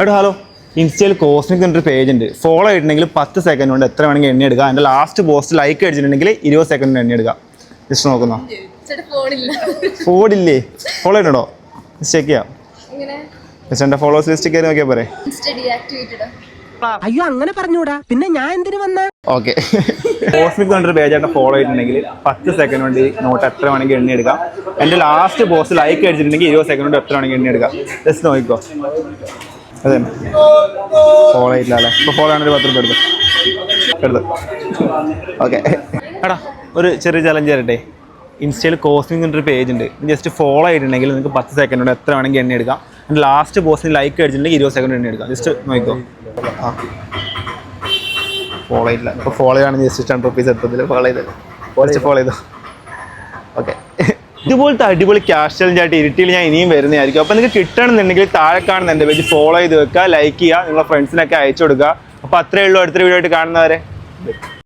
എടാ ഹലോ, ഇൻസ്റ്റയിൽ കോസ്മിക് എന്നൊരു പേജ് ഉണ്ട്. ഫോളോ ചെയ്തിട്ടുണ്ടെങ്കിൽ 10 സെക്കൻഡ് കൊണ്ട് എത്ര വേണമെങ്കിൽ എണ്ണ എടുക്കുക. എൻ്റെ ലാസ്റ്റ് പോസ്റ്റ് ലൈക്ക് അടിച്ചിട്ടുണ്ടെങ്കിൽ 20 സെക്കൻഡ് എണ്ണ എടുക്കുക. ജസ്റ്റ് നോക്കുന്നോ? ഫോണില്ലേ? ഫോളോ ചെയ്യണോ? ചെക്ക് ചെയ്യാം. എൻ്റെ ഫോളോവേഴ്സ് ലിസ്റ്റ് കയറി നോക്കിയാൽ പോരെ? അയ്യോ അങ്ങനെ പറഞ്ഞൂടാ, പിന്നെ ഞാൻ എന്തിനു വന്ന? ഓക്കെ, കോസ്മിക് എന്നൊരു പേജായിട്ട് ഫോളോ ചെയ്തിട്ടുണ്ടെങ്കിൽ 10 സെക്കൻഡ് കൊണ്ട് നോട്ട് എത്ര വേണമെങ്കിൽ എണ്ണ എടുക്കാം. എൻ്റെ ലാസ്റ്റ് പോസ്റ്റ് ലൈക്ക് അടിച്ചിട്ടുണ്ടെങ്കിൽ 20 സെക്കൻഡ് കൊണ്ട് എത്ര വേണമെങ്കിൽ എണ്ണ എടുക്കാം. ജസ്റ്റ് നോക്കിക്കോ. അതെ, ഫോളോ ചെയ്യില്ല അല്ലേ? ഇപ്പോൾ ഫോളോ ആണെങ്കിൽ 10 രൂപ എടുത്തു. ഓക്കെ എടാ, ഒരു ചെറിയ ചലഞ്ച് തരട്ടെ. ഇൻസ്റ്റയിൽ കോസ്മിക് എന്നൊരു പേജ് ഉണ്ട്. ജസ്റ്റ് ഫോളോ ചെയ്തിട്ടുണ്ടെങ്കിൽ നിങ്ങൾക്ക് 10 സെക്കൻഡ് കൊണ്ട് എത്ര വേണമെങ്കിൽ എണ്ണ എടുക്കാം. എൻ്റെ ലാസ്റ്റ് പോസ്റ്റിന് ലൈക്ക് അടിച്ചിട്ടുണ്ടെങ്കിൽ 20 സെക്കൻഡ് എണ്ണ എടുക്കാം. ജസ്റ്റ് നോക്കിക്കോ. ആ, ഫോളോ ചെയ്യില്ല. ഇപ്പോൾ ഫോളോ ചെയ്യുകയാണെങ്കിൽ ജസ്റ്റ് 10 റുപ്പീസ് എടുത്തതിൽ ഫോളോ ചെയ്തത്. ജസ്റ്റ് ഫോളോ ചെയ്തോ. ഓക്കെ, ഇതുപോലത്തെ അടിപൊളി ക്യാഷ് ചലഞ്ച് ആയിട്ട് ഇരുട്ടിയിൽ ഞാൻ ഇനിയും വരുന്നതായിരിക്കും. അപ്പോൾ നിങ്ങൾക്ക് കിട്ടണമെന്നുണ്ടെങ്കിൽ താഴെ കാണുന്ന എൻ്റെ പേജ് ഫോളോ ചെയ്ത് വെക്കുക, ലൈക്ക് ചെയ്യുക, നിങ്ങളുടെ ഫ്രണ്ട്സിനൊക്കെ അയച്ചു കൊടുക്കുക. അപ്പോൾ അത്രയേ ഉള്ളൂ. അടുത്തൊരു വീഡിയോ ആയിട്ട് കാണുന്നവരെ.